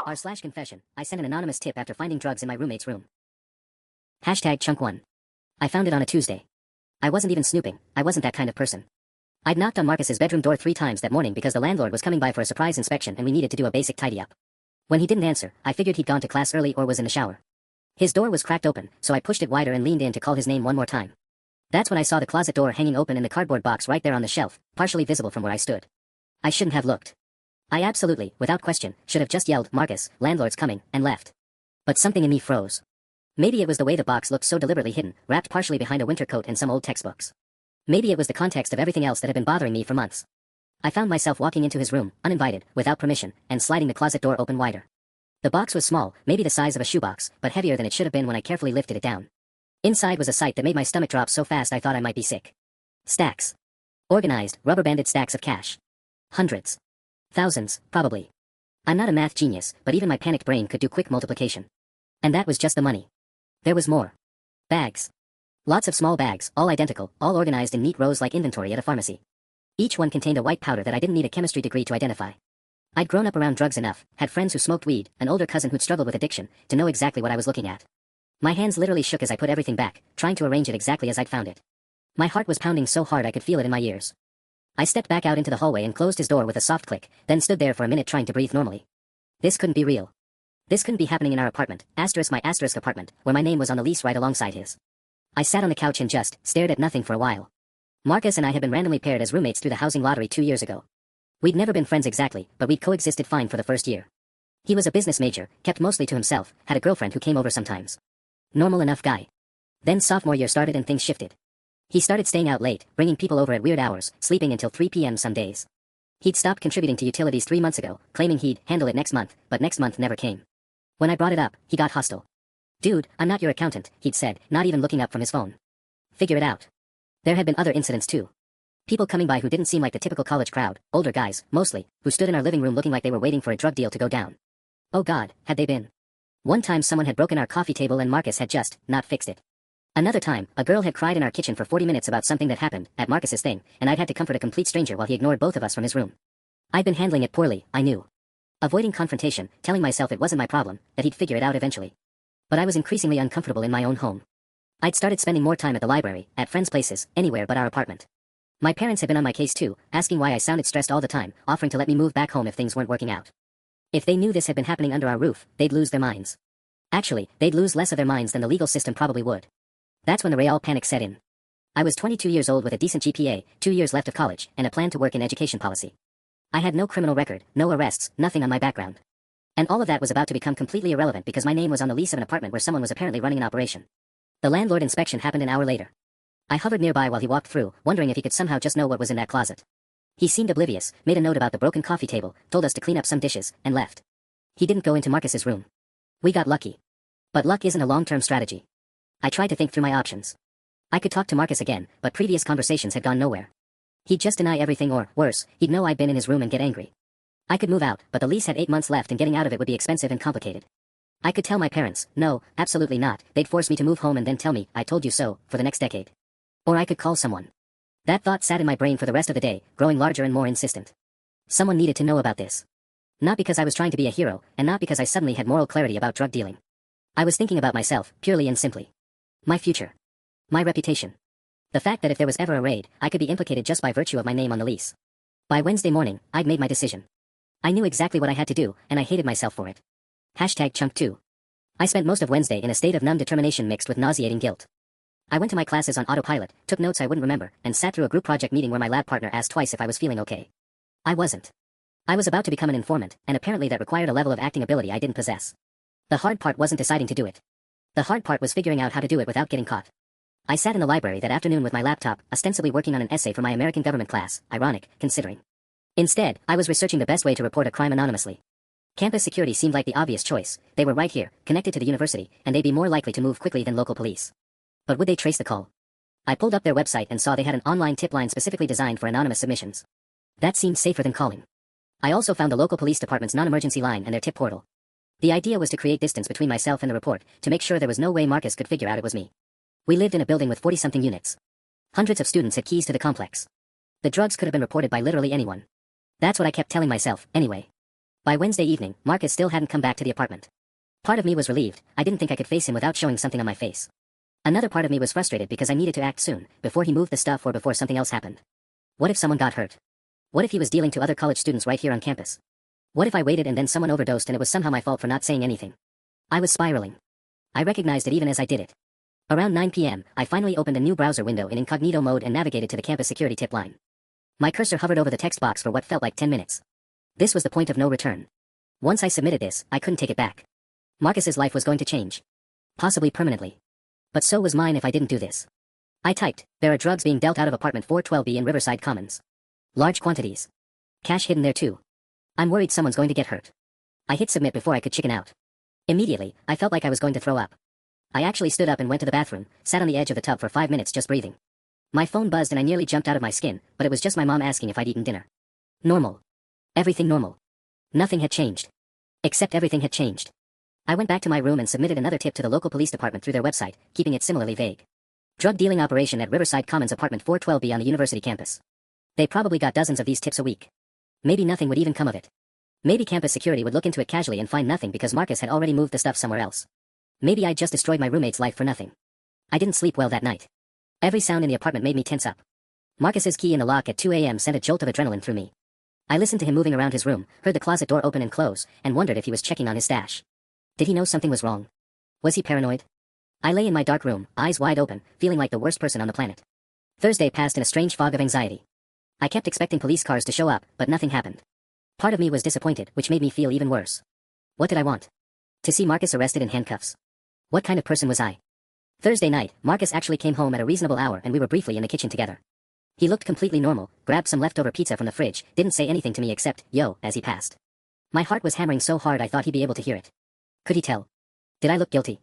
r/confession, I sent an anonymous tip after finding drugs in my roommate's room. Hashtag chunk 1. I found it on a Tuesday. I wasn't even snooping, I wasn't that kind of person. I'd knocked on Marcus's bedroom door 3 times that morning because the landlord was coming by for a surprise inspection and we needed to do a basic tidy-up. When he didn't answer, I figured he'd gone to class early or was in the shower. His door was cracked open, so I pushed it wider and leaned in to call his name one more time. That's when I saw the closet door hanging open and the cardboard box right there on the shelf, partially visible from where I stood. I shouldn't have looked. I absolutely, without question, should have just yelled, "Marcus, landlord's coming," and left. But something in me froze. Maybe it was the way the box looked so deliberately hidden, wrapped partially behind a winter coat and some old textbooks. Maybe it was the context of everything else that had been bothering me for months. I found myself walking into his room, uninvited, without permission, and sliding the closet door open wider. The box was small, maybe the size of a shoebox, but heavier than it should have been when I carefully lifted it down. Inside was a sight that made my stomach drop so fast I thought I might be sick. Stacks. Organized, rubber-banded stacks of cash. Hundreds. Thousands, probably. I'm not a math genius, but even my panicked brain could do quick multiplication. And that was just the money. There was more. Bags. Lots of small bags, all identical, all organized in neat rows like inventory at a pharmacy. Each one contained a white powder that I didn't need a chemistry degree to identify. I'd grown up around drugs enough, had friends who smoked weed, an older cousin who'd struggled with addiction, to know exactly what I was looking at. My hands literally shook as I put everything back, trying to arrange it exactly as I'd found it. My heart was pounding so hard I could feel it in my ears. I stepped back out into the hallway and closed his door with a soft click, then stood there for a minute trying to breathe normally. This couldn't be real. This couldn't be happening in our apartment, my apartment, where my name was on the lease right alongside his. I sat on the couch and just stared at nothing for a while. Marcus and I had been randomly paired as roommates through the housing lottery 2 years ago. We'd never been friends exactly, but we'd coexisted fine for the first year. He was a business major, kept mostly to himself, had a girlfriend who came over sometimes. Normal enough guy. Then sophomore year started and things shifted. He started staying out late, bringing people over at weird hours, sleeping until 3 p.m. some days. He'd stopped contributing to utilities 3 months ago, claiming he'd handle it next month, but next month never came. When I brought it up, he got hostile. "Dude, I'm not your accountant," he'd said, not even looking up from his phone. Figure it out. There had been other incidents too. People coming by who didn't seem like the typical college crowd, older guys, mostly, who stood in our living room looking like they were waiting for a drug deal to go down. Oh God, had they been. One time someone had broken our coffee table and Marcus had just not fixed it. Another time, a girl had cried in our kitchen for 40 minutes about something that happened at Marcus's thing, and I'd had to comfort a complete stranger while he ignored both of us from his room. I'd been handling it poorly, I knew. Avoiding confrontation, telling myself it wasn't my problem, that he'd figure it out eventually. But I was increasingly uncomfortable in my own home. I'd started spending more time at the library, at friends' places, anywhere but our apartment. My parents had been on my case too, asking why I sounded stressed all the time, offering to let me move back home if things weren't working out. If they knew this had been happening under our roof, they'd lose their minds. Actually, they'd lose less of their minds than the legal system probably would. That's when the real panic set in. I was 22 years old with a decent GPA, 2 years left of college, and a plan to work in education policy. I had no criminal record, no arrests, nothing on my background. And all of that was about to become completely irrelevant because my name was on the lease of an apartment where someone was apparently running an operation. The landlord inspection happened an hour later. I hovered nearby while he walked through, wondering if he could somehow just know what was in that closet. He seemed oblivious, made a note about the broken coffee table, told us to clean up some dishes, and left. He didn't go into Marcus's room. We got lucky. But luck isn't a long-term strategy. I tried to think through my options. I could talk to Marcus again, but previous conversations had gone nowhere. He'd just deny everything or, worse, he'd know I'd been in his room and get angry. I could move out, but the lease had 8 months left and getting out of it would be expensive and complicated. I could tell my parents, no, absolutely not, they'd force me to move home and then tell me, "I told you so," for the next decade. Or I could call someone. That thought sat in my brain for the rest of the day, growing larger and more insistent. Someone needed to know about this. Not because I was trying to be a hero, and not because I suddenly had moral clarity about drug dealing. I was thinking about myself, purely and simply. My future. My reputation. The fact that if there was ever a raid, I could be implicated just by virtue of my name on the lease. By Wednesday morning, I'd made my decision. I knew exactly what I had to do, and I hated myself for it. Hashtag chunk 2. I spent most of Wednesday in a state of numb determination mixed with nauseating guilt. I went to my classes on autopilot, took notes I wouldn't remember, and sat through a group project meeting where my lab partner asked twice if I was feeling okay. I wasn't. I was about to become an informant, and apparently that required a level of acting ability I didn't possess. The hard part wasn't deciding to do it. The hard part was figuring out how to do it without getting caught. I sat in the library that afternoon with my laptop, ostensibly working on an essay for my American government class, ironic, considering. Instead, I was researching the best way to report a crime anonymously. Campus security seemed like the obvious choice. They were right here, connected to the university, and they'd be more likely to move quickly than local police. But would they trace the call? I pulled up their website and saw they had an online tip line specifically designed for anonymous submissions. That seemed safer than calling. I also found the local police department's non-emergency line and their tip portal. The idea was to create distance between myself and the report, to make sure there was no way Marcus could figure out it was me. We lived in a building with 40-something units. Hundreds of students had keys to the complex. The drugs could have been reported by literally anyone. That's what I kept telling myself, anyway. By Wednesday evening, Marcus still hadn't come back to the apartment. Part of me was relieved. I didn't think I could face him without showing something on my face. Another part of me was frustrated because I needed to act soon, before he moved the stuff or before something else happened. What if someone got hurt? What if he was dealing to other college students right here on campus? What if I waited and then someone overdosed and it was somehow my fault for not saying anything? I was spiraling. I recognized it even as I did it. Around 9 p.m., I finally opened a new browser window in incognito mode and navigated to the campus security tip line. My cursor hovered over the text box for what felt like 10 minutes. This was the point of no return. Once I submitted this, I couldn't take it back. Marcus's life was going to change. Possibly permanently. But so was mine if I didn't do this. I typed, there are drugs being dealt out of apartment 412B in Riverside Commons. Large quantities. Cash hidden there too. I'm worried someone's going to get hurt. I hit submit before I could chicken out. Immediately, I felt like I was going to throw up. I actually stood up and went to the bathroom, sat on the edge of the tub for 5 minutes just breathing. My phone buzzed and I nearly jumped out of my skin, but it was just my mom asking if I'd eaten dinner. Normal. Everything normal. Nothing had changed. Except everything had changed. I went back to my room and submitted another tip to the local police department through their website, keeping it similarly vague. Drug dealing operation at Riverside Commons apartment 412B on the university campus. They probably got dozens of these tips a week. Maybe nothing would even come of it. Maybe campus security would look into it casually and find nothing because Marcus had already moved the stuff somewhere else. Maybe I'd just destroyed my roommate's life for nothing. I didn't sleep well that night. Every sound in the apartment made me tense up. Marcus's key in the lock at 2 a.m. sent a jolt of adrenaline through me. I listened to him moving around his room, heard the closet door open and close, and wondered if he was checking on his stash. Did he know something was wrong? Was he paranoid? I lay in my dark room, eyes wide open, feeling like the worst person on the planet. Thursday passed in a strange fog of anxiety. I kept expecting police cars to show up, but nothing happened. Part of me was disappointed, which made me feel even worse. What did I want? To see Marcus arrested in handcuffs. What kind of person was I? Thursday night, Marcus actually came home at a reasonable hour and we were briefly in the kitchen together. He looked completely normal, grabbed some leftover pizza from the fridge, didn't say anything to me except, yo, as he passed. My heart was hammering so hard I thought he'd be able to hear it. Could he tell? Did I look guilty?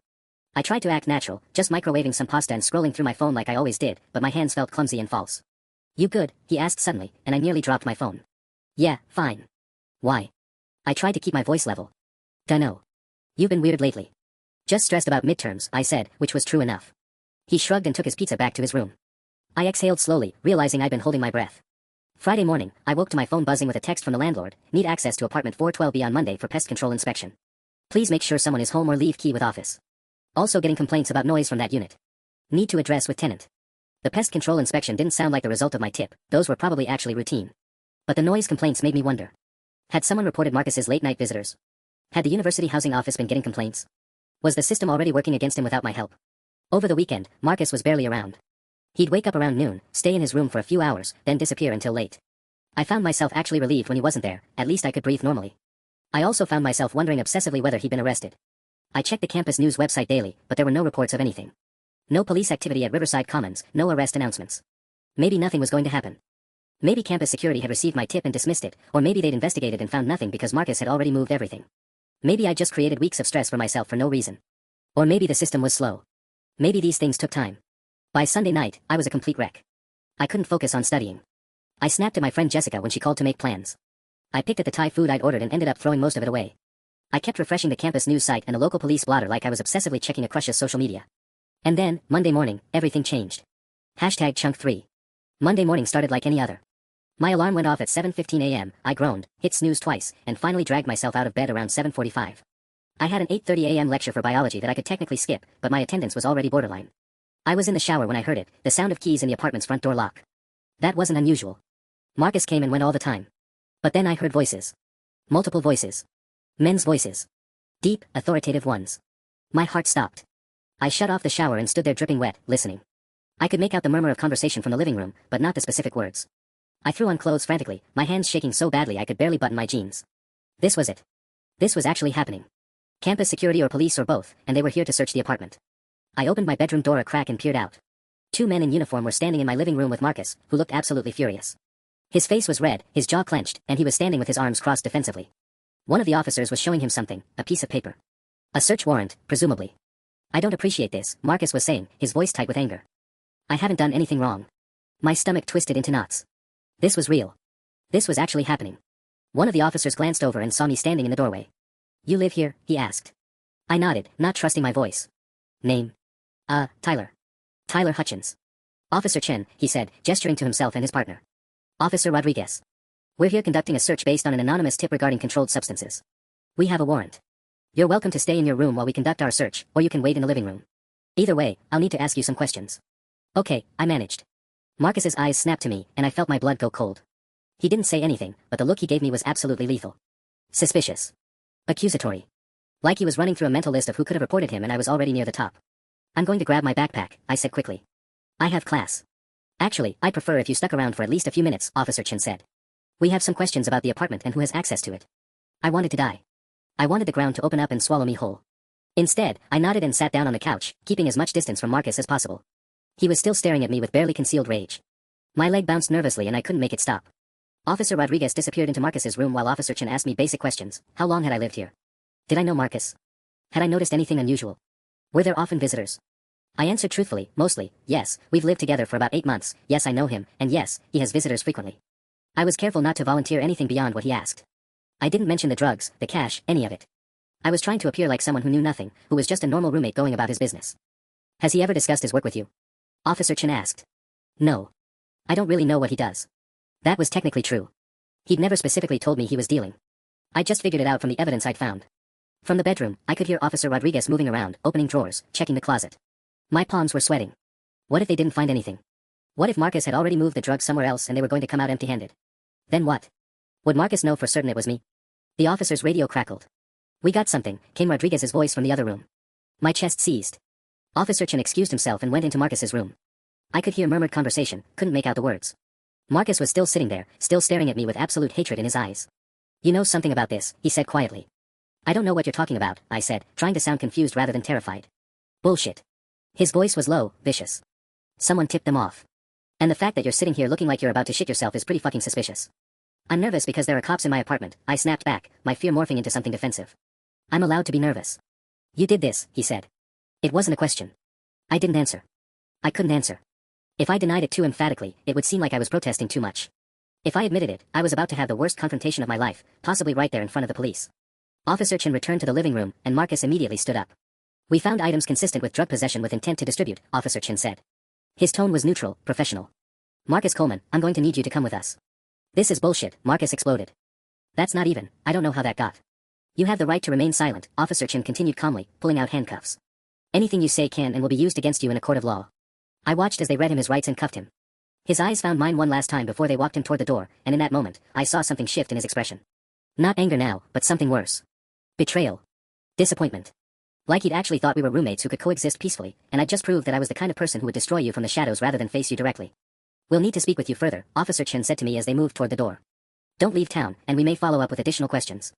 I tried to act natural, just microwaving some pasta and scrolling through my phone like I always did, but my hands felt clumsy and false. You good? He asked suddenly, and I nearly dropped my phone. Yeah, fine. Why? I tried to keep my voice level. Dunno. You've been weird lately. Just stressed about midterms, I said, which was true enough. He shrugged and took his pizza back to his room. I exhaled slowly, realizing I'd been holding my breath. Friday morning, I woke to my phone buzzing with a text from the landlord, need access to apartment 412B on Monday for pest control inspection. Please make sure someone is home or leave key with office. Also getting complaints about noise from that unit. Need to address with tenant. The pest control inspection didn't sound like the result of my tip, those were probably actually routine. But the noise complaints made me wonder. Had someone reported Marcus's late-night visitors? Had the university housing office been getting complaints? Was the system already working against him without my help? Over the weekend, Marcus was barely around. He'd wake up around noon, stay in his room for a few hours, then disappear until late. I found myself actually relieved when he wasn't there, at least I could breathe normally. I also found myself wondering obsessively whether he'd been arrested. I checked the campus news website daily, but there were no reports of anything. No police activity at Riverside Commons, no arrest announcements. Maybe nothing was going to happen. Maybe campus security had received my tip and dismissed it, or maybe they'd investigated and found nothing because Marcus had already moved everything. Maybe I just created weeks of stress for myself for no reason. Or maybe the system was slow. Maybe these things took time. By Sunday night, I was a complete wreck. I couldn't focus on studying. I snapped at my friend Jessica when she called to make plans. I picked at the Thai food I'd ordered and ended up throwing most of it away. I kept refreshing the campus news site and the local police blotter like I was obsessively checking a crush's social media. And then, Monday morning, everything changed. #Chunk3. Monday morning started like any other. My alarm went off at 7:15 a.m., I groaned, hit snooze twice, and finally dragged myself out of bed around 7:45. I had an 8:30 a.m. lecture for biology that I could technically skip, but my attendance was already borderline. I was in the shower when I heard it, the sound of keys in the apartment's front door lock. That wasn't unusual. Marcus came and went all the time. But then I heard voices. Multiple voices. Men's voices. Deep, authoritative ones. My heart stopped. I shut off the shower and stood there dripping wet, listening. I could make out the murmur of conversation from the living room, but not the specific words. I threw on clothes frantically, my hands shaking so badly I could barely button my jeans. This was it. This was actually happening. Campus security or police or both, and they were here to search the apartment. I opened my bedroom door a crack and peered out. 2 men in uniform were standing in my living room with Marcus, who looked absolutely furious. His face was red, his jaw clenched, and he was standing with his arms crossed defensively. One of the officers was showing him something, a piece of paper. A search warrant, presumably. I don't appreciate this, Marcus was saying, his voice tight with anger. I haven't done anything wrong. My stomach twisted into knots. This was real. This was actually happening. One of the officers glanced over and saw me standing in the doorway. You live here? He asked. I nodded, not trusting my voice. Name? Tyler. Tyler Hutchins. Officer Chen, he said, gesturing to himself and his partner. Officer Rodriguez. We're here conducting a search based on an anonymous tip regarding controlled substances. We have a warrant. You're welcome to stay in your room while we conduct our search, or you can wait in the living room. Either way, I'll need to ask you some questions. Okay, I managed. Marcus's eyes snapped to me, and I felt my blood go cold. He didn't say anything, but the look he gave me was absolutely lethal. Suspicious. Accusatory. Like he was running through a mental list of who could have reported him, and I was already near the top. I'm going to grab my backpack, I said quickly. I have class. Actually, I'd prefer if you stuck around for at least a few minutes, Officer Chen said. We have some questions about the apartment and who has access to it. I wanted to die. I wanted the ground to open up and swallow me whole. Instead, I nodded and sat down on the couch, keeping as much distance from Marcus as possible. He was still staring at me with barely concealed rage. My leg bounced nervously and I couldn't make it stop. Officer Rodriguez disappeared into Marcus's room while Officer Chen asked me basic questions. How long had I lived here? Did I know Marcus? Had I noticed anything unusual? Were there often visitors? I answered truthfully, mostly, yes, we've lived together for about 8 months, yes I know him, and yes, he has visitors frequently. I was careful not to volunteer anything beyond what he asked. I didn't mention the drugs, the cash, any of it. I was trying to appear like someone who knew nothing, who was just a normal roommate going about his business. Has he ever discussed his work with you? Officer Chen asked. No. I don't really know what he does. That was technically true. He'd never specifically told me he was dealing. I just figured it out from the evidence I'd found. From the bedroom, I could hear Officer Rodriguez moving around, opening drawers, checking the closet. My palms were sweating. What if they didn't find anything? What if Marcus had already moved the drugs somewhere else and they were going to come out empty-handed? Then what? Would Marcus know for certain it was me? The officer's radio crackled. We got something, came Rodriguez's voice from the other room. My chest seized. Officer Chen excused himself and went into Marcus's room. I could hear murmured conversation, couldn't make out the words. Marcus was still sitting there, still staring at me with absolute hatred in his eyes. You know something about this, he said quietly. I don't know what you're talking about, I said, trying to sound confused rather than terrified. Bullshit. His voice was low, vicious. Someone tipped them off. And the fact that you're sitting here looking like you're about to shit yourself is pretty fucking suspicious. I'm nervous because there are cops in my apartment, I snapped back, my fear morphing into something defensive. I'm allowed to be nervous. You did this, he said. It wasn't a question. I didn't answer. I couldn't answer. If I denied it too emphatically, it would seem like I was protesting too much. If I admitted it, I was about to have the worst confrontation of my life, possibly right there in front of the police. Officer Chen returned to the living room, and Marcus immediately stood up. We found items consistent with drug possession with intent to distribute, Officer Chen said. His tone was neutral, professional. Marcus Coleman, I'm going to need you to come with us. This is bullshit, Marcus exploded. That's not even, I don't know how that got. You have the right to remain silent, Officer Chen continued calmly, pulling out handcuffs. Anything you say can and will be used against you in a court of law. I watched as they read him his rights and cuffed him. His eyes found mine one last time before they walked him toward the door, and in that moment, I saw something shift in his expression. Not anger now, but something worse. Betrayal. Disappointment. Like he'd actually thought we were roommates who could coexist peacefully, and I'd just proved that I was the kind of person who would destroy you from the shadows rather than face you directly. We'll need to speak with you further, Officer Chen said to me as they moved toward the door. Don't leave town, and we may follow up with additional questions.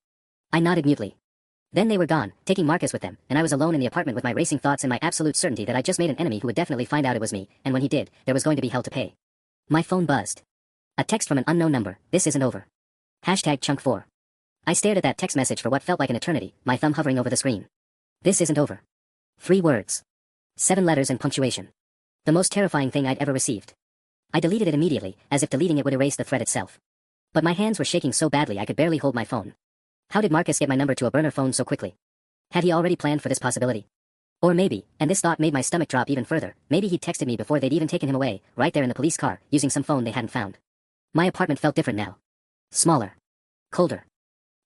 I nodded mutely. Then they were gone, taking Marcus with them, and I was alone in the apartment with my racing thoughts and my absolute certainty that I'd just made an enemy who would definitely find out it was me, and when he did, there was going to be hell to pay. My phone buzzed. A text from an unknown number. This isn't over. #Chunk4. I stared at that text message for what felt like an eternity, my thumb hovering over the screen. This isn't over. 3 words. 7 letters and punctuation. The most terrifying thing I'd ever received. I deleted it immediately, as if deleting it would erase the thread itself. But my hands were shaking so badly I could barely hold my phone. How did Marcus get my number to a burner phone so quickly? Had he already planned for this possibility? Or maybe, and this thought made my stomach drop even further, maybe he'd texted me before they'd even taken him away, right there in the police car, using some phone they hadn't found. My apartment felt different now. Smaller. Colder.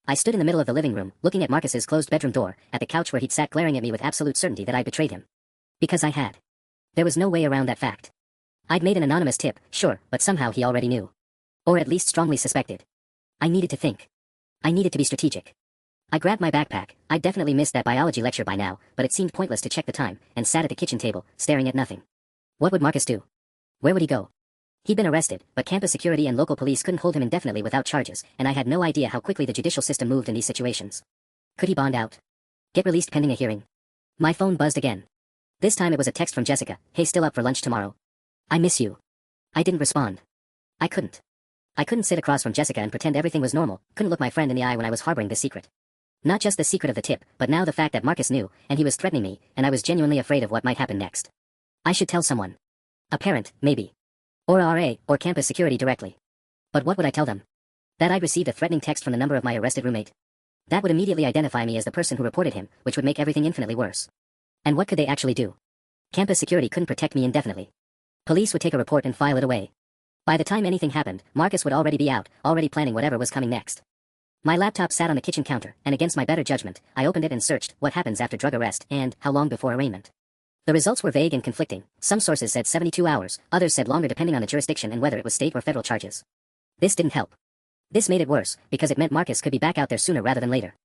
I stood in the middle of the living room, looking at Marcus's closed bedroom door, at the couch where he'd sat glaring at me with absolute certainty that I'd betrayed him. Because I had. There was no way around that fact. I'd made an anonymous tip, sure, but somehow he already knew. Or at least strongly suspected. I needed to think. I needed to be strategic. I grabbed my backpack. I'd definitely missed that biology lecture by now, but it seemed pointless to check the time, and sat at the kitchen table, staring at nothing. What would Marcus do? Where would he go? He'd been arrested, but campus security and local police couldn't hold him indefinitely without charges, and I had no idea how quickly the judicial system moved in these situations. Could he bond out? Get released pending a hearing? My phone buzzed again. This time it was a text from Jessica. Hey, still up for lunch tomorrow? I miss you. I didn't respond. I couldn't. I couldn't sit across from Jessica and pretend everything was normal, couldn't look my friend in the eye when I was harboring this secret. Not just the secret of the tip, but now the fact that Marcus knew, and he was threatening me, and I was genuinely afraid of what might happen next. I should tell someone. A parent, maybe. Or RA, or campus security directly. But what would I tell them? That I'd received a threatening text from the number of my arrested roommate. That would immediately identify me as the person who reported him, which would make everything infinitely worse. And what could they actually do? Campus security couldn't protect me indefinitely. Police would take a report and file it away. By the time anything happened, Marcus would already be out, already planning whatever was coming next. My laptop sat on the kitchen counter, and against my better judgment, I opened it and searched what happens after drug arrest and how long before arraignment. The results were vague and conflicting. Some sources said 72 hours, others said longer depending on the jurisdiction and whether it was state or federal charges. This didn't help. This made it worse, because it meant Marcus could be back out there sooner rather than later.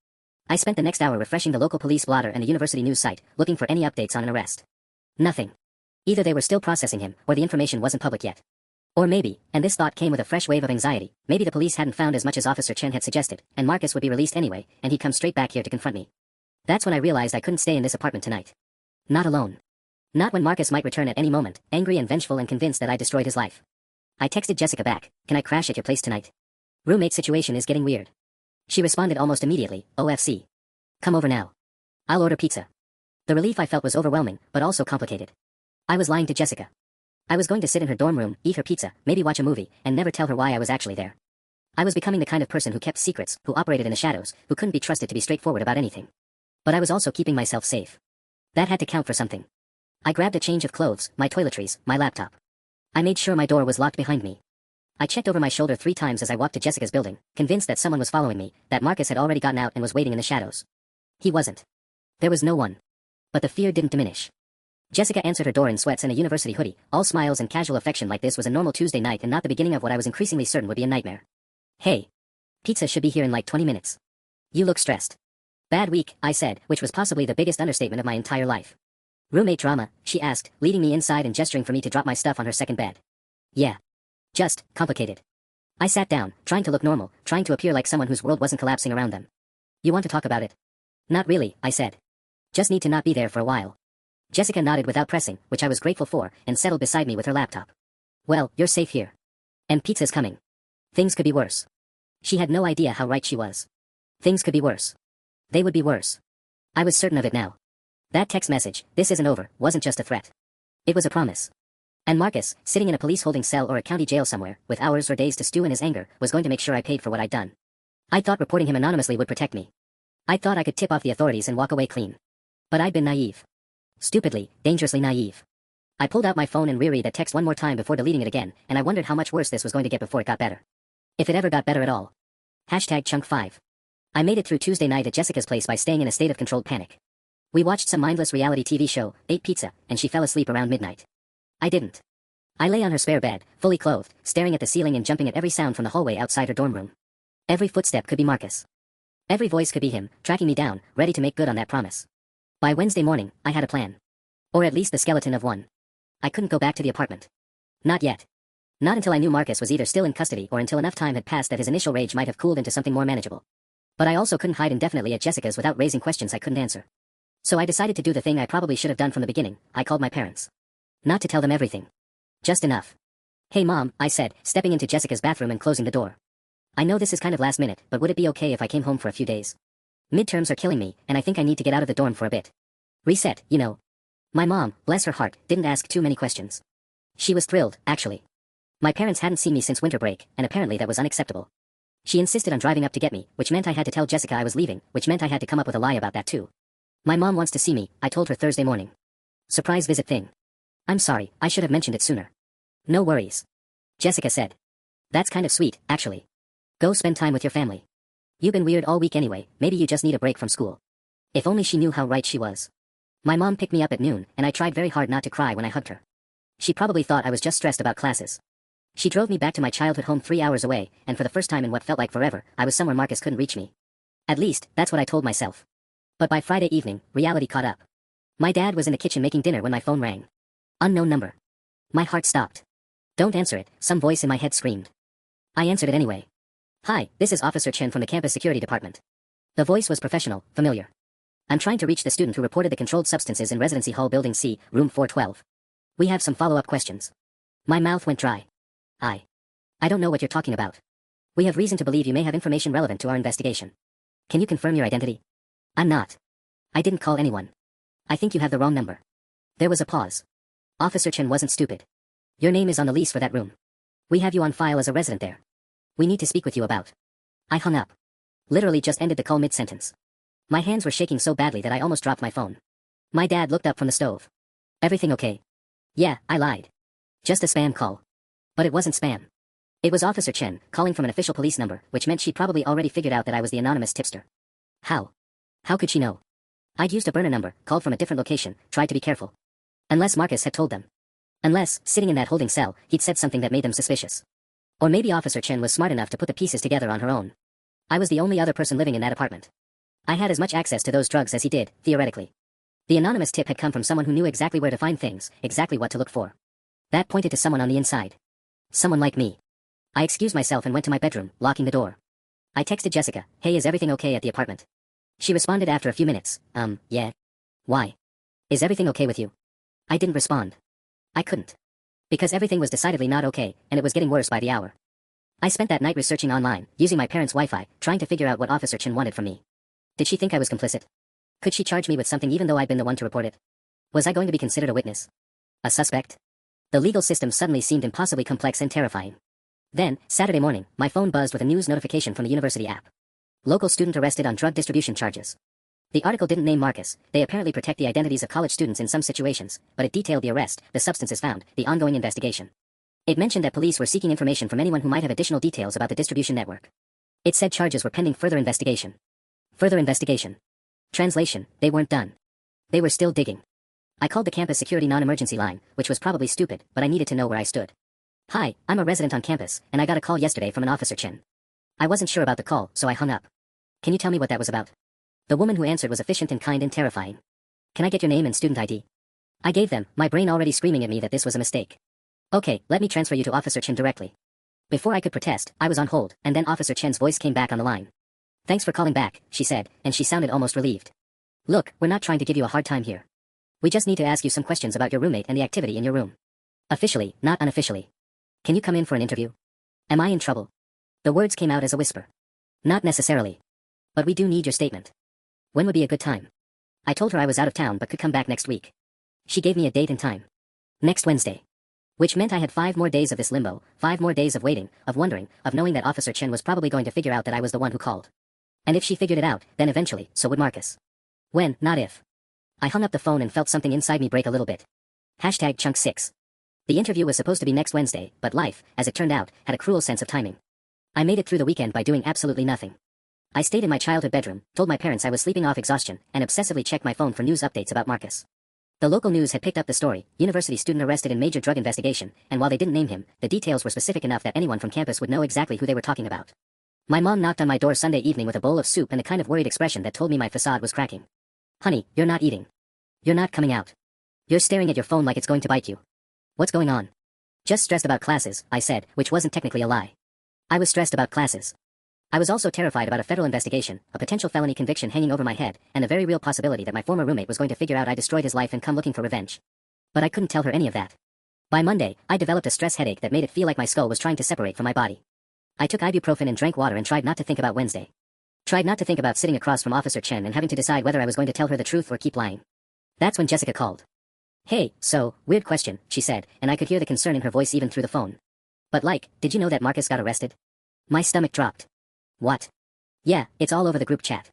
I spent the next hour refreshing the local police blotter and the university news site, looking for any updates on an arrest. Nothing. Either they were still processing him, or the information wasn't public yet. Or maybe, and this thought came with a fresh wave of anxiety, maybe the police hadn't found as much as Officer Chen had suggested, and Marcus would be released anyway, and he'd come straight back here to confront me. That's when I realized I couldn't stay in this apartment tonight. Not alone. Not when Marcus might return at any moment, angry and vengeful and convinced that I destroyed his life. I texted Jessica back, "Can I crash at your place tonight? Roommate situation is getting weird." She responded almost immediately, "OFC. Come over now. I'll order pizza." The relief I felt was overwhelming, but also complicated. I was lying to Jessica. I was going to sit in her dorm room, eat her pizza, maybe watch a movie, and never tell her why I was actually there. I was becoming the kind of person who kept secrets, who operated in the shadows, who couldn't be trusted to be straightforward about anything. But I was also keeping myself safe. That had to count for something. I grabbed a change of clothes, my toiletries, my laptop. I made sure my door was locked behind me. I checked over my shoulder 3 times as I walked to Jessica's building, convinced that someone was following me, that Marcus had already gotten out and was waiting in the shadows. He wasn't. There was no one. But the fear didn't diminish. Jessica answered her door in sweats and a university hoodie, all smiles and casual affection like this was a normal Tuesday night and not the beginning of what I was increasingly certain would be a nightmare. "Hey. Pizza should be here in like 20 minutes. You look stressed." "Bad week," I said, which was possibly the biggest understatement of my entire life. "Roommate drama?" she asked, leading me inside and gesturing for me to drop my stuff on her second bed. "Yeah. Just complicated." I sat down, trying to look normal, trying to appear like someone whose world wasn't collapsing around them. "You want to talk about it?" "Not really," I said. "Just need to not be there for a while." Jessica nodded without pressing, which I was grateful for, and settled beside me with her laptop. "Well, you're safe here. And pizza's coming. Things could be worse." She had no idea how right she was. Things could be worse. They would be worse. I was certain of it now. That text message, "This isn't over," wasn't just a threat. It was a promise. And Marcus, sitting in a police holding cell or a county jail somewhere, with hours or days to stew in his anger, was going to make sure I paid for what I'd done. I thought reporting him anonymously would protect me. I thought I could tip off the authorities and walk away clean. But I'd been naive. Stupidly, dangerously naive. I pulled out my phone and reread that text one more time before deleting it again, and I wondered how much worse this was going to get before it got better. If it ever got better at all. #Chunk5. I made it through Tuesday night at Jessica's place by staying in a state of controlled panic. We watched some mindless reality TV show, ate pizza, and she fell asleep around midnight. I didn't. I lay on her spare bed, fully clothed, staring at the ceiling and jumping at every sound from the hallway outside her dorm room. Every footstep could be Marcus. Every voice could be him, tracking me down, ready to make good on that promise. By Wednesday morning, I had a plan. Or at least the skeleton of one. I couldn't go back to the apartment. Not yet. Not until I knew Marcus was either still in custody or until enough time had passed that his initial rage might have cooled into something more manageable. But I also couldn't hide indefinitely at Jessica's without raising questions I couldn't answer. So I decided to do the thing I probably should have done from the beginning. I called my parents. Not to tell them everything. Just enough. "Hey Mom," I said, stepping into Jessica's bathroom and closing the door. "I know this is kind of last minute, but would it be okay if I came home for a few days? Midterms are killing me, and I think I need to get out of the dorm for a bit. Reset, you know." My mom, bless her heart, didn't ask too many questions. She was thrilled, actually. My parents hadn't seen me since winter break, and apparently that was unacceptable. She insisted on driving up to get me, which meant I had to tell Jessica I was leaving, which meant I had to come up with a lie about that too. "My mom wants to see me," I told her Thursday morning. "Surprise visit thing. I'm sorry, I should have mentioned it sooner." "No worries," Jessica said. "That's kind of sweet, actually. Go spend time with your family. You've been weird all week anyway, maybe you just need a break from school." If only she knew how right she was. My mom picked me up at noon, and I tried very hard not to cry when I hugged her. She probably thought I was just stressed about classes. She drove me back to my childhood home 3 hours away, and for the first time in what felt like forever, I was somewhere Marcus couldn't reach me. At least, that's what I told myself. But by Friday evening, reality caught up. My dad was in the kitchen making dinner when my phone rang. Unknown number. My heart stopped. "Don't answer it," some voice in my head screamed. I answered it anyway. "Hi, this is Officer Chen from the campus security department." The voice was professional, familiar. "I'm trying to reach the student who reported the controlled substances in Residency Hall Building C, room 412. We have some follow-up questions." My mouth went dry. I don't know what you're talking about. "We have reason to believe you may have information relevant to our investigation. Can you confirm your identity?" "I'm not. I didn't call anyone. I think you have the wrong number." There was a pause. "Officer Chen wasn't stupid. Your name is on the lease for that room. We have you on file as a resident there. We need to speak with you about." I hung up. Literally just ended the call mid-sentence. My hands were shaking so badly that I almost dropped my phone. My dad looked up from the stove. "Everything okay?" "Yeah," I lied. "Just a spam call." But it wasn't spam. It was Officer Chen, calling from an official police number, which meant she'd probably already figured out that I was the anonymous tipster. How? How could she know? I'd used a burner number, called from a different location, tried to be careful. Unless Marcus had told them. Unless, sitting in that holding cell, he'd said something that made them suspicious. Or maybe Officer Chen was smart enough to put the pieces together on her own. I was the only other person living in that apartment. I had as much access to those drugs as he did, theoretically. The anonymous tip had come from someone who knew exactly where to find things, exactly what to look for. That pointed to someone on the inside. Someone like me. I excused myself and went to my bedroom, locking the door. I texted Jessica, "Hey, is everything okay at the apartment?" She responded after a few minutes, yeah. Why? Is everything okay with you? I didn't respond. I couldn't. Because everything was decidedly not okay, and it was getting worse by the hour. I spent that night researching online, using my parents' Wi-Fi, trying to figure out what Officer Chen wanted from me. Did she think I was complicit? Could she charge me with something even though I'd been the one to report it? Was I going to be considered a witness? A suspect? The legal system suddenly seemed impossibly complex and terrifying. Then, Saturday morning, my phone buzzed with a news notification from the university app. Local student arrested on drug distribution charges. The article didn't name Marcus. They apparently protect the identities of college students in some situations, but it detailed the arrest, the substances found, the ongoing investigation. It mentioned that police were seeking information from anyone who might have additional details about the distribution network. It said charges were pending further investigation. Further investigation. Translation, they weren't done. They were still digging. I called the campus security non-emergency line, which was probably stupid, but I needed to know where I stood. "Hi, I'm a resident on campus, and I got a call yesterday from an Officer Chen." I wasn't sure about the call, so I hung up. "Can you tell me what that was about?" The woman who answered was efficient and kind and terrifying. "Can I get your name and student ID?" I gave them, my brain already screaming at me that this was a mistake. "Okay, let me transfer you to Officer Chen directly." Before I could protest, I was on hold, and then Officer Chen's voice came back on the line. "Thanks for calling back," she said, and she sounded almost relieved. "Look, we're not trying to give you a hard time here. We just need to ask you some questions about your roommate and the activity in your room. Officially, not unofficially. Can you come in for an interview?" Am I in trouble? The words came out as a whisper. "Not necessarily. But we do need your statement. When would be a good time?" I told her I was out of town but could come back next week. She gave me a date and time. Next Wednesday. Which meant I had 5 more days of this limbo, 5 more days of waiting, of wondering, of knowing that Officer Chen was probably going to figure out that I was the one who called. And if she figured it out, then eventually, so would Marcus. When, not if. I hung up the phone and felt something inside me break a little bit. Hashtag chunk 6. The interview was supposed to be next Wednesday, but life, as it turned out, had a cruel sense of timing. I made it through the weekend by doing absolutely nothing. I stayed in my childhood bedroom, told my parents I was sleeping off exhaustion, and obsessively checked my phone for news updates about Marcus. The local news had picked up the story, university student arrested in major drug investigation, and while they didn't name him, the details were specific enough that anyone from campus would know exactly who they were talking about. My mom knocked on my door Sunday evening with a bowl of soup and the kind of worried expression that told me my facade was cracking. "Honey, you're not eating. You're not coming out. You're staring at your phone like it's going to bite you. What's going on?" "Just stressed about classes," I said, which wasn't technically a lie. I was stressed about classes. I was also terrified about a federal investigation, a potential felony conviction hanging over my head, and the very real possibility that my former roommate was going to figure out I destroyed his life and come looking for revenge. But I couldn't tell her any of that. By Monday, I developed a stress headache that made it feel like my skull was trying to separate from my body. I took ibuprofen and drank water and tried not to think about Wednesday. Tried not to think about sitting across from Officer Chen and having to decide whether I was going to tell her the truth or keep lying. That's when Jessica called. "Hey, so, weird question," she said, and I could hear the concern in her voice even through the phone. "But did you know that Marcus got arrested?" My stomach dropped. "What?" "Yeah, it's all over the group chat.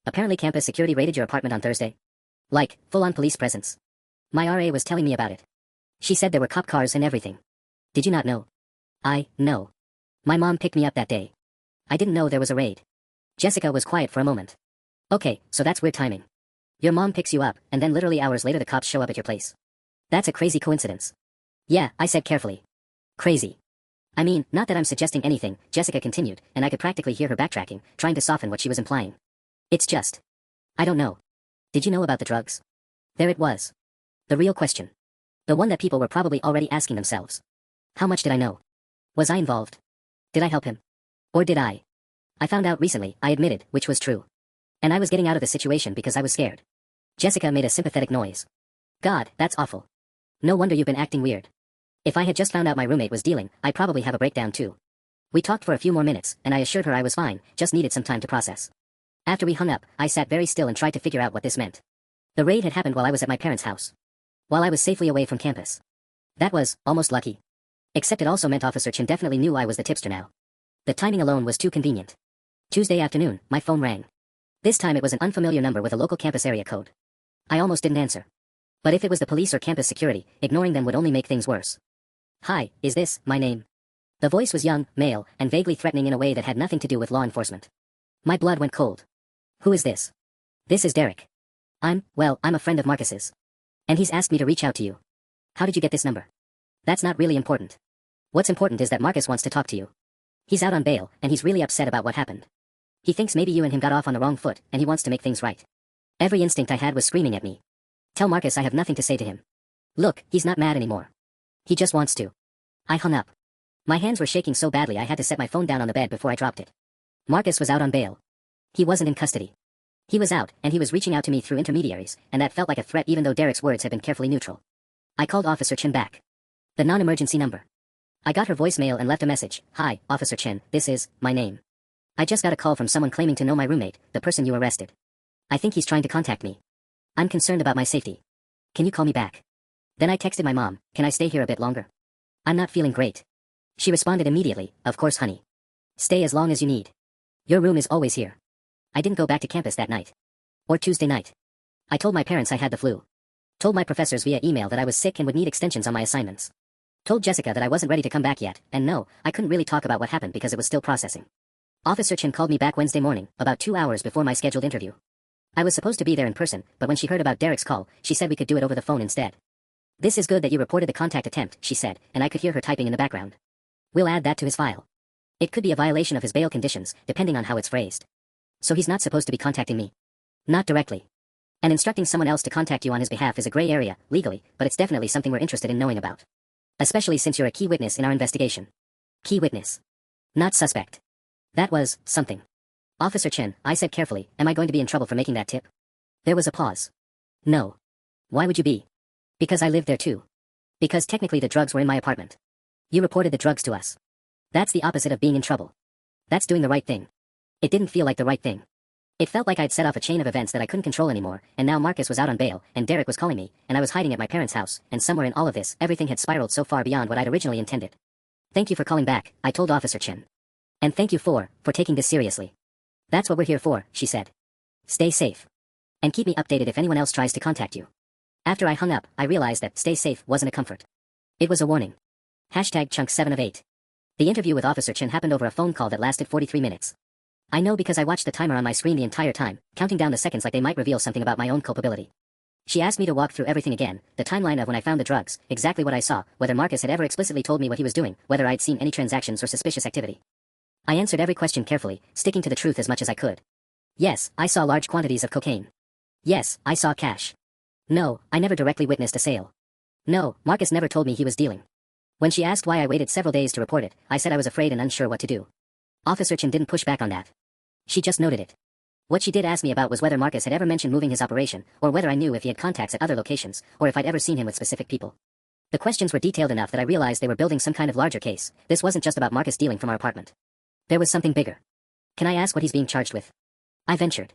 Apparently campus security raided your apartment on Thursday. Full-on police presence. My RA was telling me about it. She said there were cop cars and everything. Did you not know?" No. My mom picked me up that day. I didn't know there was a raid." Jessica was quiet for a moment. "Okay, so that's weird timing. Your mom picks you up, and then literally hours later the cops show up at your place. That's a crazy coincidence." "Yeah," I said carefully. "Crazy. I mean, not that I'm suggesting anything," Jessica continued, and I could practically hear her backtracking, trying to soften what she was implying. "It's just. I don't know. Did you know about the drugs?" There it was. The real question. The one that people were probably already asking themselves. How much did I know? Was I involved? Did I help him? Or did I? I found out recently, I admitted, which was true. And I was getting out of the situation because I was scared. Jessica made a sympathetic noise. "God, that's awful. No wonder you've been acting weird. If I had just found out my roommate was dealing, I'd probably have a breakdown too." We talked for a few more minutes, and I assured her I was fine, just needed some time to process. After we hung up, I sat very still and tried to figure out what this meant. The raid had happened while I was at my parents' house. While I was safely away from campus. That was almost lucky. Except it also meant Officer Chen definitely knew I was the tipster now. The timing alone was too convenient. Tuesday afternoon, my phone rang. This time it was an unfamiliar number with a local campus area code. I almost didn't answer. But if it was the police or campus security, ignoring them would only make things worse. Hi, is this my name? The voice was young, male, and vaguely threatening in a way that had nothing to do with law enforcement. My blood went cold. Who is this? This is Derek. I'm a friend of Marcus's. And he's asked me to reach out to you. How did you get this number? That's not really important. What's important is that Marcus wants to talk to you. He's out on bail, and he's really upset about what happened. He thinks maybe you and him got off on the wrong foot, and he wants to make things right. Every instinct I had was screaming at me. Tell Marcus I have nothing to say to him. Look, he's not mad anymore. He just wants to. I hung up. My hands were shaking so badly I had to set my phone down on the bed before I dropped it. Marcus was out on bail. He wasn't in custody. He was out, and he was reaching out to me through intermediaries, and that felt like a threat even though Derek's words had been carefully neutral. I called Officer Chen back. The non-emergency number. I got her voicemail and left a message. Hi, Officer Chen, this is my name. I just got a call from someone claiming to know my roommate, the person you arrested. I think he's trying to contact me. I'm concerned about my safety. Can you call me back? Then I texted my mom, can I stay here a bit longer? I'm not feeling great. She responded immediately, of course honey. Stay as long as you need. Your room is always here. I didn't go back to campus that night. Or Tuesday night. I told my parents I had the flu. Told my professors via email that I was sick and would need extensions on my assignments. Told Jessica that I wasn't ready to come back yet, and no, I couldn't really talk about what happened because it was still processing. Officer Chen called me back Wednesday morning, about 2 hours before my scheduled interview. I was supposed to be there in person, but when she heard about Derek's call, she said we could do it over the phone instead. This is good that you reported the contact attempt, she said, and I could hear her typing in the background. We'll add that to his file. It could be a violation of his bail conditions, depending on how it's phrased. So he's not supposed to be contacting me. Not directly. And instructing someone else to contact you on his behalf is a gray area, legally, but it's definitely something we're interested in knowing about. Especially since you're a key witness in our investigation. Key witness. Not suspect. That was something. Officer Chen, I said carefully, am I going to be in trouble for making that tip? There was a pause. No. Why would you be? Because I lived there too. Because technically the drugs were in my apartment. You reported the drugs to us. That's the opposite of being in trouble. That's doing the right thing. It didn't feel like the right thing. It felt like I'd set off a chain of events that I couldn't control anymore, and now Marcus was out on bail, and Derek was calling me, and I was hiding at my parents' house, and somewhere in all of this, everything had spiraled so far beyond what I'd originally intended. Thank you for calling back, I told Officer Chen. And thank you for taking this seriously. That's what we're here for, she said. Stay safe. And keep me updated if anyone else tries to contact you. After I hung up, I realized that stay safe wasn't a comfort. It was a warning. Chunk 7 of 8. The interview with Officer Chen happened over a phone call that lasted 43 minutes. I know because I watched the timer on my screen the entire time, counting down the seconds like they might reveal something about my own culpability. She asked me to walk through everything again, the timeline of when I found the drugs, exactly what I saw, whether Marcus had ever explicitly told me what he was doing, whether I'd seen any transactions or suspicious activity. I answered every question carefully, sticking to the truth as much as I could. Yes, I saw large quantities of cocaine. Yes, I saw cash. No, I never directly witnessed a sale. No, Marcus never told me he was dealing. When she asked why I waited several days to report it, I said I was afraid and unsure what to do. Officer Chen didn't push back on that. She just noted it. What she did ask me about was whether Marcus had ever mentioned moving his operation, or whether I knew if he had contacts at other locations, or if I'd ever seen him with specific people. The questions were detailed enough that I realized they were building some kind of larger case. This wasn't just about Marcus dealing from our apartment. There was something bigger. Can I ask what he's being charged with? I ventured.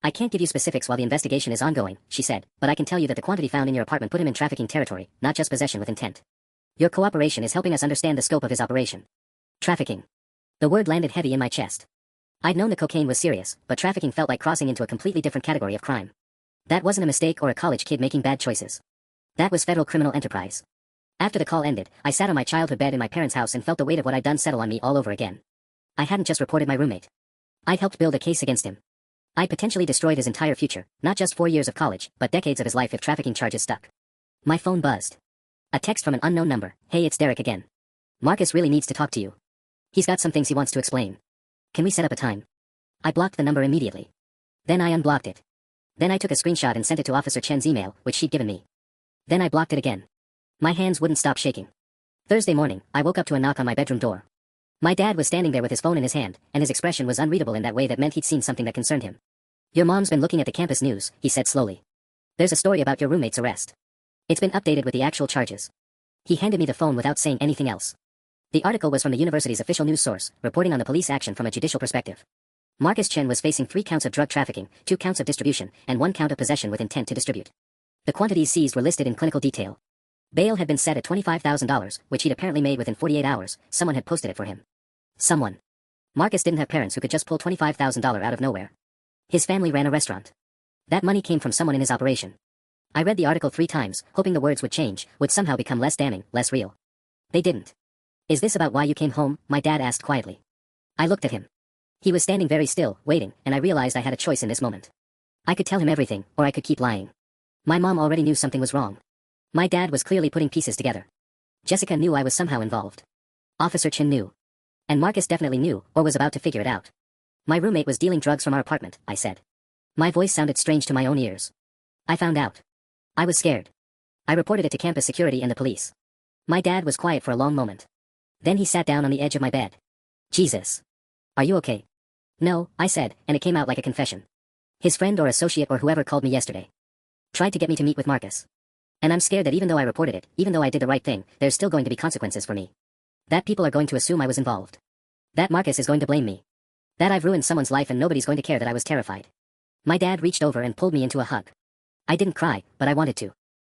I can't give you specifics while the investigation is ongoing, she said, but I can tell you that the quantity found in your apartment put him in trafficking territory, not just possession with intent. Your cooperation is helping us understand the scope of his operation. Trafficking. The word landed heavy in my chest. I'd known the cocaine was serious, but trafficking felt like crossing into a completely different category of crime. That wasn't a mistake or a college kid making bad choices. That was federal criminal enterprise. After the call ended, I sat on my childhood bed in my parents' house and felt the weight of what I'd done settle on me all over again. I hadn't just reported my roommate. I'd helped build a case against him. I'd potentially destroyed his entire future, not just 4 years of college, but decades of his life if trafficking charges stuck. My phone buzzed. A text from an unknown number. Hey, it's Derek again. Marcus really needs to talk to you. He's got some things he wants to explain. Can we set up a time? I blocked the number immediately. Then I unblocked it. Then I took a screenshot and sent it to Officer Chen's email, which she'd given me. Then I blocked it again. My hands wouldn't stop shaking. Thursday morning, I woke up to a knock on my bedroom door. My dad was standing there with his phone in his hand, and his expression was unreadable in that way that meant he'd seen something that concerned him. Your mom's been looking at the campus news, he said slowly. There's a story about your roommate's arrest. It's been updated with the actual charges. He handed me the phone without saying anything else. The article was from the university's official news source, reporting on the police action from a judicial perspective. Marcus Chen was facing 3 counts of drug trafficking, 2 counts of distribution, and 1 count of possession with intent to distribute. The quantities seized were listed in clinical detail. Bail had been set at $25,000, which he'd apparently made within 48 hours. Someone had posted it for him. Someone. Marcus didn't have parents who could just pull $25,000 out of nowhere. His family ran a restaurant. That money came from someone in his operation. I read the article 3 times, hoping the words would change, would somehow become less damning, less real. They didn't. Is this about why you came home? My dad asked quietly. I looked at him. He was standing very still, waiting, and I realized I had a choice in this moment. I could tell him everything, or I could keep lying. My mom already knew something was wrong. My dad was clearly putting pieces together. Jessica knew I was somehow involved. Officer Chin knew. And Marcus definitely knew, or was about to figure it out. My roommate was dealing drugs from our apartment, I said. My voice sounded strange to my own ears. I found out. I was scared. I reported it to campus security and the police. My dad was quiet for a long moment. Then he sat down on the edge of my bed. Jesus. Are you okay? No, I said, and it came out like a confession. His friend or associate or whoever called me yesterday. Tried to get me to meet with Marcus. And I'm scared that even though I reported it, even though I did the right thing, there's still going to be consequences for me. That people are going to assume I was involved. That Marcus is going to blame me. That I've ruined someone's life and nobody's going to care that I was terrified. My dad reached over and pulled me into a hug. I didn't cry, but I wanted to.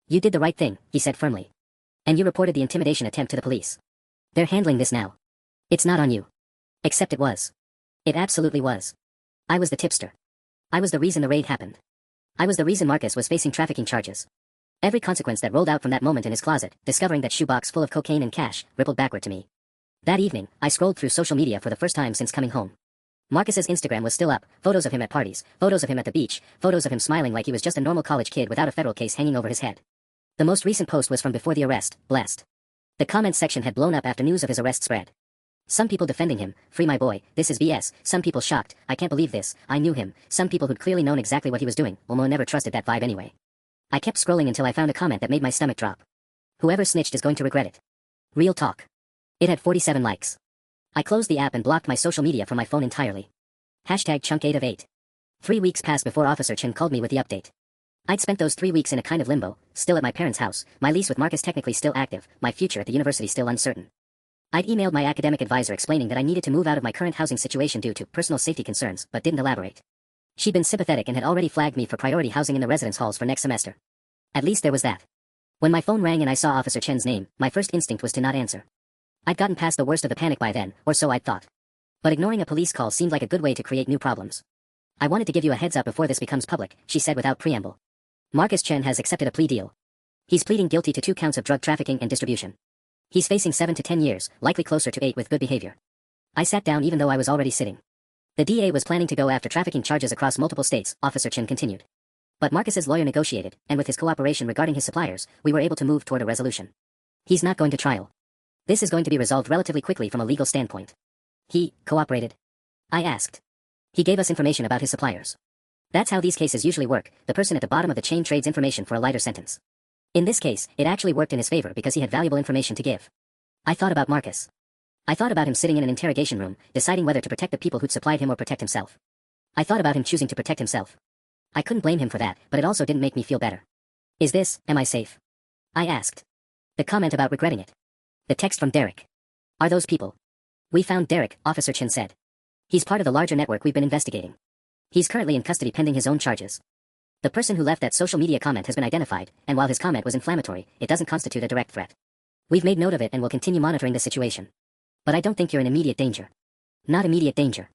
You did the right thing, he said firmly. And you reported the intimidation attempt to the police. They're handling this now. It's not on you. Except it was. It absolutely was. I was the tipster. I was the reason the raid happened. I was the reason Marcus was facing trafficking charges. Every consequence that rolled out from that moment in his closet, discovering that shoebox full of cocaine and cash, rippled backward to me. That evening, I scrolled through social media for the first time since coming home. Marcus's Instagram was still up, photos of him at parties, photos of him at the beach, photos of him smiling like he was just a normal college kid without a federal case hanging over his head. The most recent post was from before the arrest, blessed. The comments section had blown up after news of his arrest spread. Some people defending him, free my boy, this is BS, some people shocked, I can't believe this, I knew him, some people who'd clearly known exactly what he was doing, well never trusted that vibe anyway. I kept scrolling until I found a comment that made my stomach drop. Whoever snitched is going to regret it. Real talk. It had 47 likes. I closed the app and blocked my social media from my phone entirely. Hashtag chunk 8 of 8. 3 weeks passed before Officer Chin called me with the update. I'd spent those 3 weeks in a kind of limbo, still at my parents' house, my lease with Marcus technically still active, my future at the university still uncertain. I'd emailed my academic advisor explaining that I needed to move out of my current housing situation due to personal safety concerns, but didn't elaborate. She'd been sympathetic and had already flagged me for priority housing in the residence halls for next semester. At least there was that. When my phone rang and I saw Officer Chen's name, my first instinct was to not answer. I'd gotten past the worst of the panic by then, or so I'd thought. But ignoring a police call seemed like a good way to create new problems. I wanted to give you a heads up before this becomes public, she said without preamble. Marcus Chen has accepted a plea deal. He's pleading guilty to 2 counts of drug trafficking and distribution. He's facing 7 to 10 years, likely closer to 8 with good behavior. I sat down even though I was already sitting. The DA was planning to go after trafficking charges across multiple states, Officer Chen continued. But Marcus's lawyer negotiated, and with his cooperation regarding his suppliers, we were able to move toward a resolution. He's not going to trial. This is going to be resolved relatively quickly from a legal standpoint. He cooperated? I asked. He gave us information about his suppliers. That's how these cases usually work, the person at the bottom of the chain trades information for a lighter sentence. In this case, it actually worked in his favor because he had valuable information to give. I thought about Marcus. I thought about him sitting in an interrogation room, deciding whether to protect the people who'd supplied him or protect himself. I thought about him choosing to protect himself. I couldn't blame him for that, but it also didn't make me feel better. Am I safe? I asked. The comment about regretting it. The text from Derek. Are those people? We found Derek, Officer Chin said. He's part of the larger network we've been investigating. He's currently in custody pending his own charges. The person who left that social media comment has been identified, and while his comment was inflammatory, it doesn't constitute a direct threat. We've made note of it and will continue monitoring the situation. But I don't think you're in immediate danger. Not immediate danger.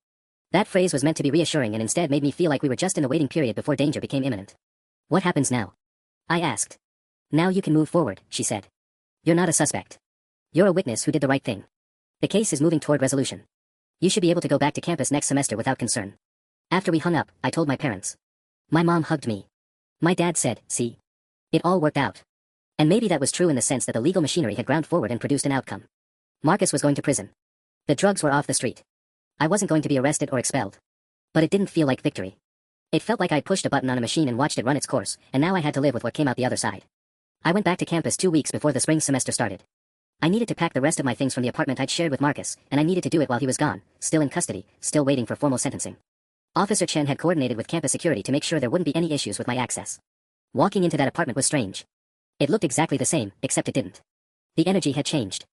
That phrase was meant to be reassuring and instead made me feel like we were just in the waiting period before danger became imminent. What happens now? I asked. Now you can move forward, she said. You're not a suspect. You're a witness who did the right thing. The case is moving toward resolution. You should be able to go back to campus next semester without concern. After we hung up, I told my parents. My mom hugged me. My dad said, see? It all worked out. And maybe that was true in the sense that the legal machinery had ground forward and produced an outcome. Marcus was going to prison. The drugs were off the street. I wasn't going to be arrested or expelled. But it didn't feel like victory. It felt like I'd pushed a button on a machine and watched it run its course, and now I had to live with what came out the other side. I went back to campus 2 weeks before the spring semester started. I needed to pack the rest of my things from the apartment I'd shared with Marcus, and I needed to do it while he was gone, still in custody, still waiting for formal sentencing. Officer Chen had coordinated with campus security to make sure there wouldn't be any issues with my access. Walking into that apartment was strange. It looked exactly the same, except it didn't. The energy had changed.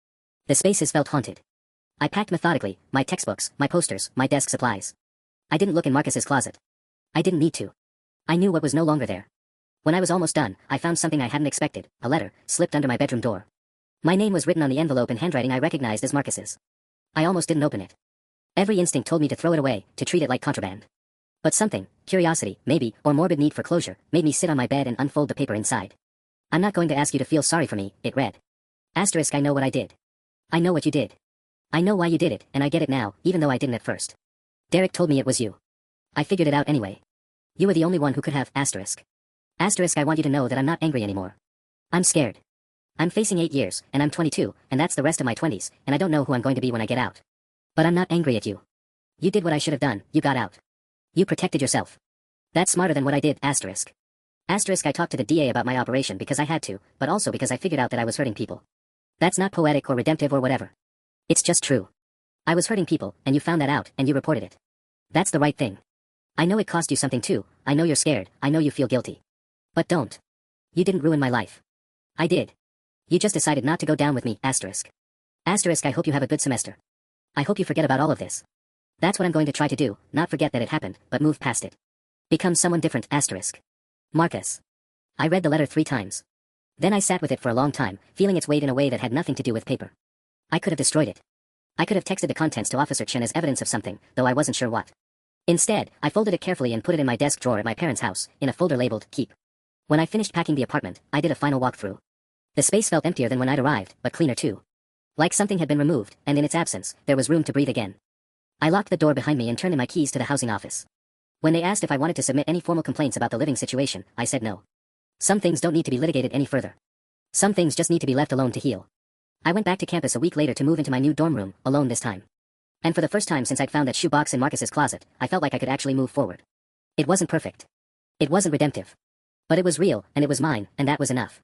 The spaces felt haunted. I packed methodically, my textbooks, my posters, my desk supplies. I didn't look in Marcus's closet. I didn't need to. I knew what was no longer there. When I was almost done, I found something I hadn't expected, a letter, slipped under my bedroom door. My name was written on the envelope in handwriting I recognized as Marcus's. I almost didn't open it. Every instinct told me to throw it away, to treat it like contraband. But something, curiosity, maybe, or morbid need for closure, made me sit on my bed and unfold the paper inside. I'm not going to ask you to feel sorry for me, it read. Asterisk I know what I did. I know what you did. I know why you did it, and I get it now, even though I didn't at first. Derek told me it was you. I figured it out anyway. You were the only one who could have, asterisk. Asterisk, I want you to know that I'm not angry anymore. I'm scared. I'm facing 8 years, and I'm 22, and that's the rest of my 20s, and I don't know who I'm going to be when I get out. But I'm not angry at you. You did what I should have done, you got out. You protected yourself. That's smarter than what I did, asterisk. Asterisk, I talked to the DA about my operation because I had to, but also because I figured out that I was hurting people. That's not poetic or redemptive or whatever. It's just true. I was hurting people, and you found that out, and you reported it. That's the right thing. I know it cost you something too, I know you're scared, I know you feel guilty. But don't. You didn't ruin my life. I did. You just decided not to go down with me, asterisk. Asterisk, I hope you have a good semester. I hope you forget about all of this. That's what I'm going to try to do, not forget that it happened, but move past it. Become someone different, asterisk. Marcus. I read the letter 3 times. Then I sat with it for a long time, feeling its weight in a way that had nothing to do with paper. I could have destroyed it. I could have texted the contents to Officer Chen as evidence of something, though I wasn't sure what. Instead, I folded it carefully and put it in my desk drawer at my parents' house, in a folder labeled, Keep. When I finished packing the apartment, I did a final walkthrough. The space felt emptier than when I'd arrived, but cleaner too. Like something had been removed, and in its absence, there was room to breathe again. I locked the door behind me and turned in my keys to the housing office. When they asked if I wanted to submit any formal complaints about the living situation, I said no. Some things don't need to be litigated any further. Some things just need to be left alone to heal. I went back to campus a week later to move into my new dorm room, alone this time. And for the first time since I'd found that shoebox in Marcus's closet, I felt like I could actually move forward. It wasn't perfect. It wasn't redemptive. But it was real, and it was mine, and that was enough.